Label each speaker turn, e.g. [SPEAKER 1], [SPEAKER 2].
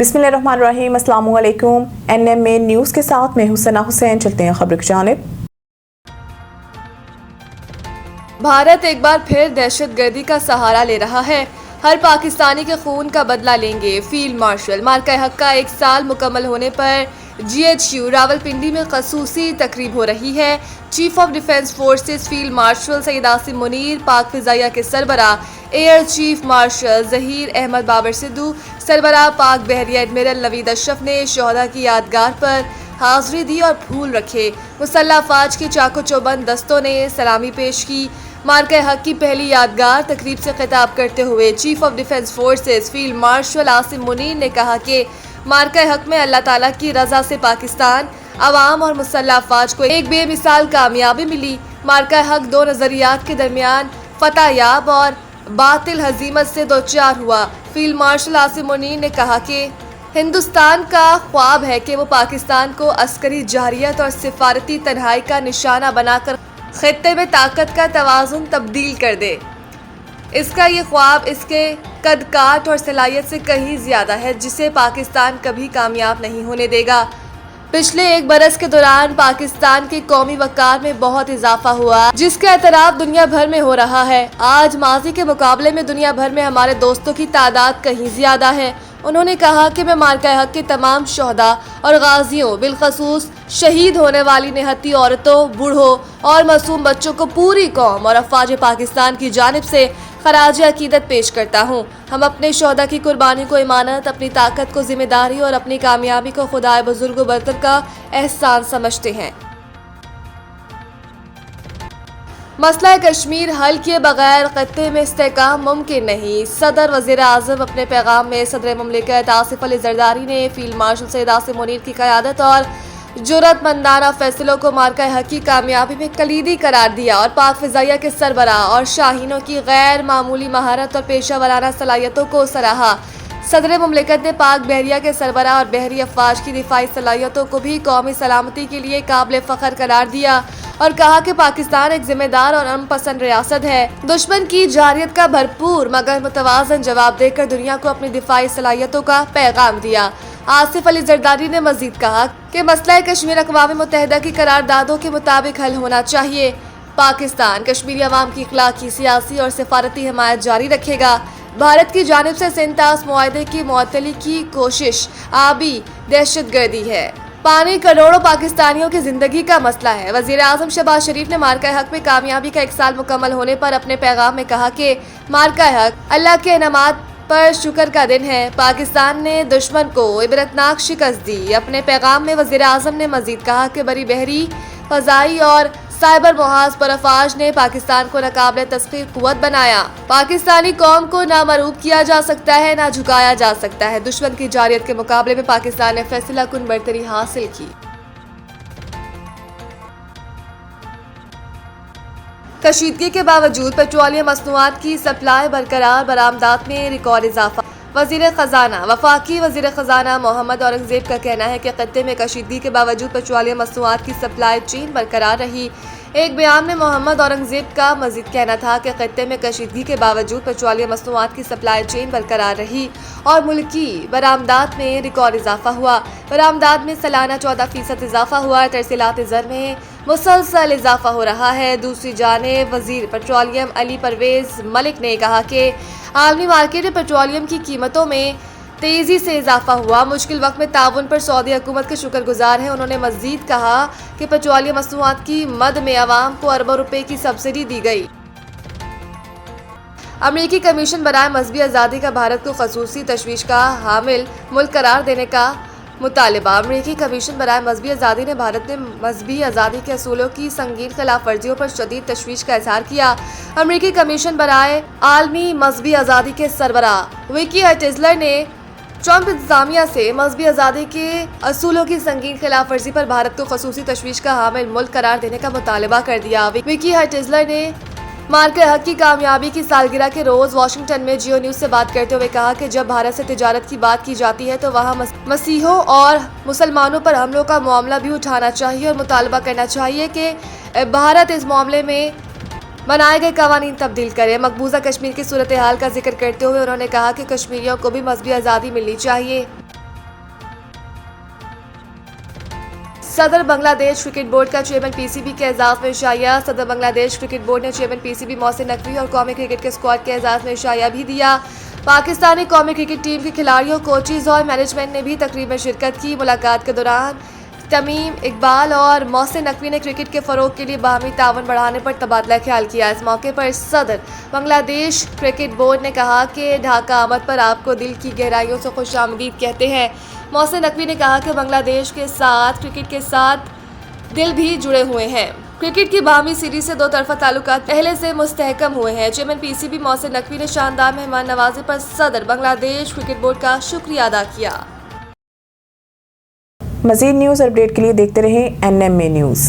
[SPEAKER 1] बिस्मिल्लाहिर्रहमानिर्रहीम। अस्सलाम वालेकुम। NMA न्यूज़ के साथ मैं हुसैना हुसैन। चलते हैं खबर की जानिब।
[SPEAKER 2] भारत एक बार फिर दहशतगर्दी का सहारा ले रहा है। हर पाकिस्तानी के खून का बदला लेंगे फील्ड मार्शल। मार्का हक का 1 साल मुकम्मल होने पर GHU रावलपिंडी में खसूसी तकरीब हो रही है। Chief of defence forces field marshal Syed Asim Munir, Pak फिजाइया के सरबराह air chief marshal Zaheer Ahmed Babar Sidhu, सरबराह पाक बहरिया एडमिरल नवीद अशरफ ने शोहदा की यादगार पर हाजिरी दी और फूल रखे। मुसल्लह अफवाज के चाको चौबंद दस्तों ने सलामी पेश की। मार्का हक की पहली यादगार तकरीब से खिताब करते हुए chief of defence forces field martial Asim Munir ने कहा कि मार्का हक में अल्लाह ताला की रजा से पाकिस्तान अवाम और मुसल्लह अफवाज को एक बेमिसाल कामयाबी मिली। मार्का हक दो नजरियात के दरमियान फतह याब और बातिल हजीमत से दो चार हुआ। फील्ड मार्शल आसिम मुनीर ने कहा कि हिंदुस्तान का ख्वाब है कि वो पाकिस्तान को अस्करी जारियत और सिफारती तन्हाई का निशाना बनाकर खित्ते में ताकत का तवाज़ुन तब्दील कर दे। इसका ये ख्वाब इसके कद-काठ और सलाहियत से कहीं ज़्यादा है, जिसे पाकिस्तान कभी कामयाब नहीं होने देगा। पिछले 1 बरस के दौरान पाकिस्तान के कौमी वक़ार में बहुत इजाफा हुआ, जिसका एतराफ़ दुनिया भर में हो रहा है। आज माजी के मुकाबले में दुनिया भर में हमारे दोस्तों की तादाद कहीं ज़्यादा है। उन्होंने कहा कि मैं मार्का हक के तमाम शोहदा और गाजियों, बिलखसूस शहीद होने वाली निहत्ती औरतों, बूढ़ों और मासूम बच्चों को पूरी कौम और अफवाज पाकिस्तान की जानिब से खराज अकीदत पेश करता हूँ। हम अपने शोहदा की कुर्बानी को इमानत, अपनी ताकत को जिम्मेदारी और अपनी कामयाबी को खुदाए बुजुर्ग बरतर का एहसान समझते हैं। मसला कश्मीर हल किए बगैर खत्ते में इस्तेहकाम मुमकिन नहीं। सदर वज़ीर आज़म अपने पैगाम में सदर मुमलिकत आसिफ अली ज़रदारी ने फील्ड मार्शल सैयद आसिम मुनीर की क़यादत और जुर्रतमंदाना फैसलों को मार्का हक की कामयाबी में कलीदी करार दिया और पाक फिजाइया के सरबराह और शाहीनों की गैर मामूली महारत और पेशा वराना सलाहियतों को सराहा। सदर मुमलिकत ने पाक बहरिया के सरबराह और बहरी अफवाज की दिफाई सलाहियतों को भी कौमी सलामती के लिए काबिल फ़ख्र करार दिया और कहा कि पाकिस्तान एक जिम्मेदार और अमन पसंद रियासत है। दुश्मन की जारियत का भरपूर मगर मुतवाज़न जवाब देकर दुनिया को अपनी दिफाई सलाहियतों का पैगाम दिया। आसिफ अली जरदारी ने मजीद कहा कि मसला कश्मीर अक़वाम मुत्तहिदा की करारदादों के मुताबिक हल होना चाहिए। पाकिस्तान कश्मीरी अवाम की इखलाकी, सियासी और सिफारती हिमायत जारी रखेगा। भारत की जानिब से सिंतास मुआहदे की मुअत्तली की कोशिश आबी दहशतगर्दी है। पानी करोड़ों पाकिस्तानियों की जिंदगी का मसला है। वज़ीर आज़म शहबाज शरीफ ने मार्का हक में कामयाबी का 1 साल मुकम्मल होने पर अपने पैगाम में कहा कि मार्का हक अल्लाह के इनामात पर शुक्र का दिन है। पाकिस्तान ने दुश्मन को इबरतनाक शिकस्त दी। अपने पैगाम में वज़ीर आज़म ने मजीद कहा कि बड़ी बहरी, फ़ज़ाई और साइबर मुहाज पर अफवाज ने पाकिस्तान को नाकाबिल तस्खीर कुव्वत बनाया। पाकिस्तानी कौम को ना मरूब किया जा सकता है, ना झुकाया जा सकता है। दुश्मन की जारियत के मुकाबले में पाकिस्तान ने फैसला कुन बरतरी हासिल की। कशीदगी के बावजूद पेट्रोलियम मसनूआत की सप्लाई बरकरार, बरामदात में रिकॉर्ड इजाफा। वज़ीर ख़जाना वफाकी वज़ीर ख़जाना मोहम्मद औरंगज़ेब का कहना है कि खत्ते में कशीदगी के बावजूद पेट्रोलियम मसनूआत की सप्लाई चेन बरकरार रही। एक बयान में मोहम्मद औरंगज़ेब का मज़ीद कहना था कि खत्ते में कशीदगी के बावजूद पेट्रोलियम मसनूआत की सप्लाई चेन बरकरार रही और मुल्की बरामदात में रिकॉर्ड इजाफा हुआ। बरामदात में सालाना 14% इजाफा हुआ। तरसीलात ज़र में मुसलसल इजाफा हो रहा है। दूसरी जानिब वज़ीर पेट्रोलियम अली परवेज़ मलिक ने कहा कि आलमी मार्केट में पेट्रोलियम की कीमतों में तेज़ी से इजाफा हुआ। मुश्किल वक्त में ताउन पर सऊदी हुकूमत के शुक्रगुजार हैं। उन्होंने मज़ीद कहा कि पेट्रोलियम मसनूआत की मद में अवाम को अरबों रुपए की सब्सिडी दी गई। अमरीकी कमीशन बराए मजहबी आज़ादी का भारत को खसूसी तशवीश का हामिल मुल्क करार देने का मुतालिबा। अमरीकी कमीशन बराए मजहबी आज़ादी ने भारत में मजहबी आज़ादी के असूलों की संगीन खिलाफ वर्जियों पर शदीद तशवीश का इजहार किया। अमरीकी कमीशन बराए आलमी मजहबी आज़ादी के सरबराह विकी हर्टिज़लर ने ट्रंप इंतजामिया से मजहबी आज़ादी के असूलों की संगीन खिलाफ वर्जी पर भारत को खसूसी तशवीश का हामिल मुल्क करार देने का मुतालिबा कर दिया। विकी हर्टिज़लर ने मार्का हक की कामयाबी की सालगिरह के रोज़ वाशिंगटन में जियो न्यूज़ से बात करते हुए कहा कि जब भारत से तिजारत की बात की जाती है तो वहाँ मसीहों और मुसलमानों पर हमलों का मामला भी उठाना चाहिए और मुतालबा करना चाहिए कि भारत इस मामले में बनाए गए कवानीन तब्दील करे। मकबूजा कश्मीर की सूरत हाल का जिक्र करते हुए उन्होंने कहा कि कश्मीरियों को भी मजहबी आज़ादी मिलनी चाहिए। सदर बांग्लादेश क्रिकेट बोर्ड का चेयरमैन पीसीबी के एजाज में शाया। सदर बांग्लादेश क्रिकेट बोर्ड ने चेयरमैन पीसीबी मोहसिन नकवी और कौमी क्रिकेट के स्क्वाड के एजाज में शाया भी दिया। पाकिस्तानी कौमी क्रिकेट टीम के खिलाड़ियों, कोचेज और मैनेजमेंट ने भी तकरीब में शिरकत की। मुलाकात के दौरान तमीम इकबाल और मोहसिन नकवी ने क्रिकेट के फ़रोग के लिए बाहमी तावन बढ़ाने पर तबादला ख्याल किया। इस मौके पर सदर बांग्लादेश क्रिकेट बोर्ड ने कहा कि ढाका आमद पर आपको दिल की गहराइयों से खुशामदीद कहते हैं। मोहसिन नकवी ने कहा कि बांग्लादेश के साथ क्रिकेट के साथ दिल भी जुड़े हुए हैं। क्रिकेट की बाहमी सीरीज से दो तरफा ताल्लुकात पहले से मुस्तहकम हुए हैं। चेयरमैन पीसीबी मोहसिन नकवी ने शानदार मेहमान नवाजी पर सदर बांग्लादेश क्रिकेट बोर्ड का शुक्रिया अदा किया।
[SPEAKER 1] मज़ीद न्यूज़ अपडेट के लिए देखते रहें NMA न्यूज़।